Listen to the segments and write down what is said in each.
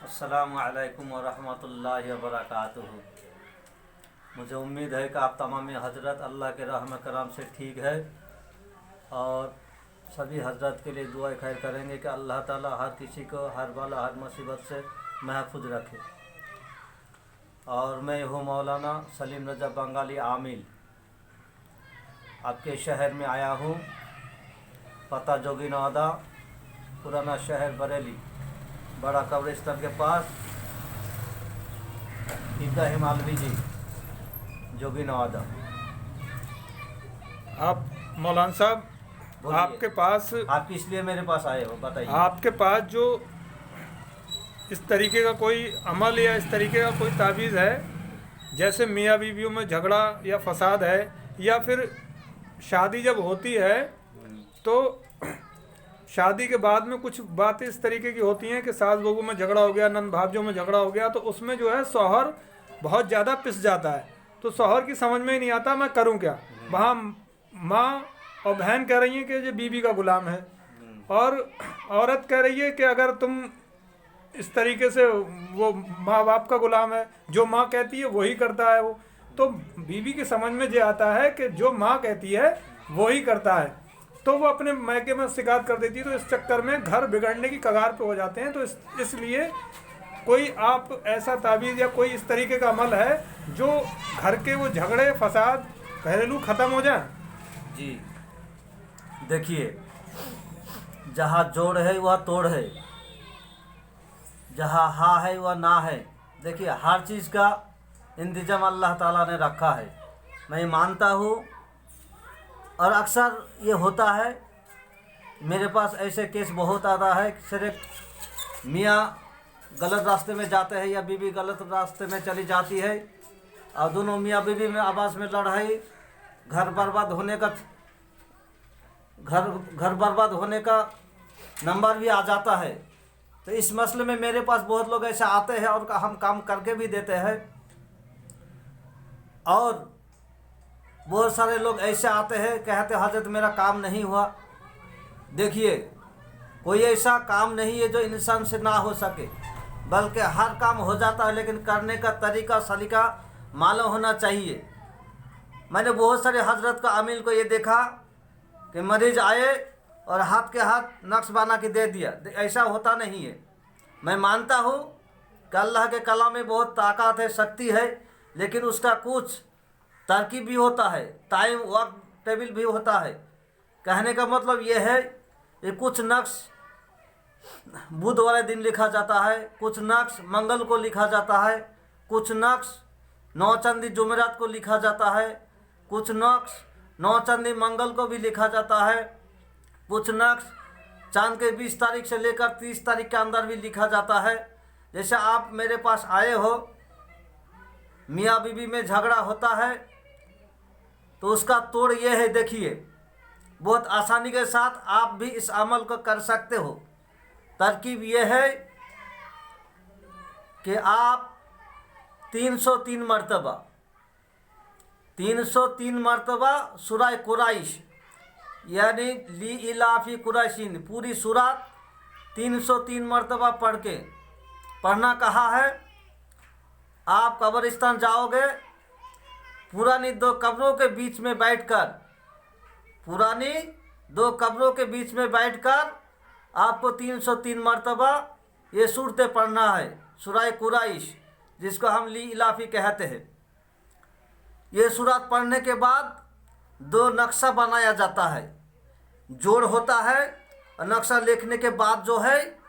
अस्सलामुअलैकुम वरहमतुल्लाहि वबरकातुहू। मुझे उम्मीद है कि आप तमाम हजरत अल्लाह के रहम करम से ठीक है और सभी हजरत के लिए दुआ खैर करेंगे कि अल्लाह ताला हर किसी को हर बाला हर मुसीबत से महफूज रखे। और मैं हूँ मौलाना सलीम रजा बंगाली आमिल, आपके शहर में आया हूँ। पता जोगीनवादा, पुराना शहर बरेली, बड़ा कब्रिस्तान के पास, इब्राहिम आलवी जी, जोगीनवादा। आप मौलाना साहब, बोलिए। आपके पास आप किस लिए मेरे पास आए हो बताइए। आपके पास जो इस तरीके का कोई अमल या इस तरीके का कोई तावीज़ है, जैसे मियाँ बीवियों में झगड़ा या फसाद है, या फिर शादी जब होती है तो शादी के बाद में कुछ बातें इस तरीके की होती हैं कि सास बहू में झगड़ा हो गया, नंद भाभियों में झगड़ा हो गया, तो उसमें जो है शौहर बहुत ज़्यादा पिस जाता है। तो शौहर की समझ में ही नहीं आता मैं करूं क्या। वहाँ माँ और बहन कह रही हैं कि ये बीवी का गुलाम है, और औरत कह रही है कि अगर तुम इस तरीके से, वो माँ बाप का गुलाम है, जो माँ कहती है वही करता है वो। तो बीवी की समझ में ये आता है कि जो माँ कहती है वही करता है, तो वो अपने मैके में शिकायत कर देती है। तो इस चक्कर में घर बिगड़ने की कगार पे हो जाते हैं। तो इसलिए कोई आप ऐसा तावीज़ या कोई इस तरीके का अमल है जो घर के वो झगड़े फसाद घरेलू ख़त्म हो जाए। जी देखिए, जहाँ जोड़ है वह तोड़ है, जहाँ हाँ है वह ना है। देखिए, हर चीज़ का इंतजाम अल्लाह ताला ने रखा है, मैं मानता हूँ। और अक्सर ये होता है, मेरे पास ऐसे केस बहुत आता है कि सिर्फ मियाँ गलत रास्ते में जाते हैं या बीवी गलत रास्ते में चली जाती है, और दोनों मियाँ बीवी में आपस में लड़ाई, घर बर्बाद होने का नंबर भी आ जाता है। तो इस मसले में मेरे पास बहुत लोग ऐसे आते हैं और हम काम करके भी देते हैं, और बहुत सारे लोग ऐसे आते हैं कहते हजरत मेरा काम नहीं हुआ। देखिए, कोई ऐसा काम नहीं है जो इंसान से ना हो सके, बल्कि हर काम हो जाता है, लेकिन करने का तरीका सलीका मालूम होना चाहिए। मैंने बहुत सारे हजरत का अमील को ये देखा कि मरीज आए और हाथ के हाथ नक्श बना के दे दिया। ऐसा होता नहीं है। मैं मानता हूँ कि अल्लाह के कलाम में बहुत ताकत है, शक्ति है, लेकिन उसका कुछ तरकीब भी होता है, टाइम वक्त टेबल भी होता है। कहने का मतलब ये है कि कुछ नक्श बुध वाले दिन लिखा जाता है, कुछ नक्श मंगल को लिखा जाता है, कुछ नक्श नौचंदी जुमेरात को लिखा जाता है, कुछ नक्श नौचंदी मंगल को भी लिखा जाता है, कुछ नक्श चांद के 20 तारीख से लेकर 30 तारीख के अंदर भी लिखा जाता है। जैसे आप मेरे पास आए हो, मियाँ बीवी में झगड़ा होता है, तो उसका तोड़ ये है। देखिए, बहुत आसानी के साथ आप भी इस अमल को कर सकते हो। तरकीब ये है कि आप 303 मरतबा सूरह कुरैश यानी ली इलाफी कुरैशिन पूरी सूरत 303 मरतबा पढ़ना कहा है। आप कब्रिस्तान जाओगे, पुरानी दो कब्रों के बीच में बैठकर आपको 303 मरतबा ये सूरतें पढ़ना है। सूरह कुरैश, जिसको हम ली इलाफी कहते हैं। ये सूरत पढ़ने के बाद 2 नक्शा बनाया जाता है, जोड़ होता है, और नक्शा लिखने के बाद जो है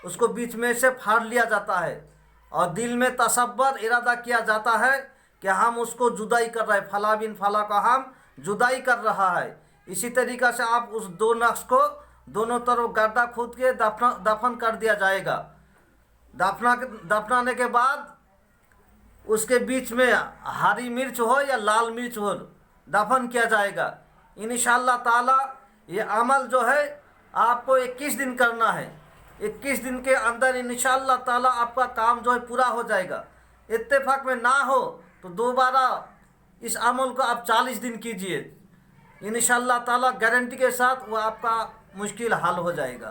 उसको बीच में से फाड़ लिया जाता है, और दिल में तसब्बर इरादा किया जाता है कि हम उसको जुदाई कर रहे हैं, फला बिन फला का हम जुदाई कर रहा है। इसी तरीक़ा से आप उस 2 नक्श को दोनों तरफ गड्ढा खोद के दफन कर दिया जाएगा। दफनाने के बाद उसके बीच में हरी मिर्च हो या लाल मिर्च हो दफन किया जाएगा। इंशाअल्लाह ताला ये अमल जो है आपको 21 दिन करना है। 21 दिन के अंदर इंशाअल्लाह ताला आपका काम जो है पूरा हो जाएगा। इत्तेफाक में ना हो तो दोबारा इस अमल को आप 40 दिन कीजिए। इंशाअल्लाह ताला गारंटी के साथ वो आपका मुश्किल हल हो जाएगा।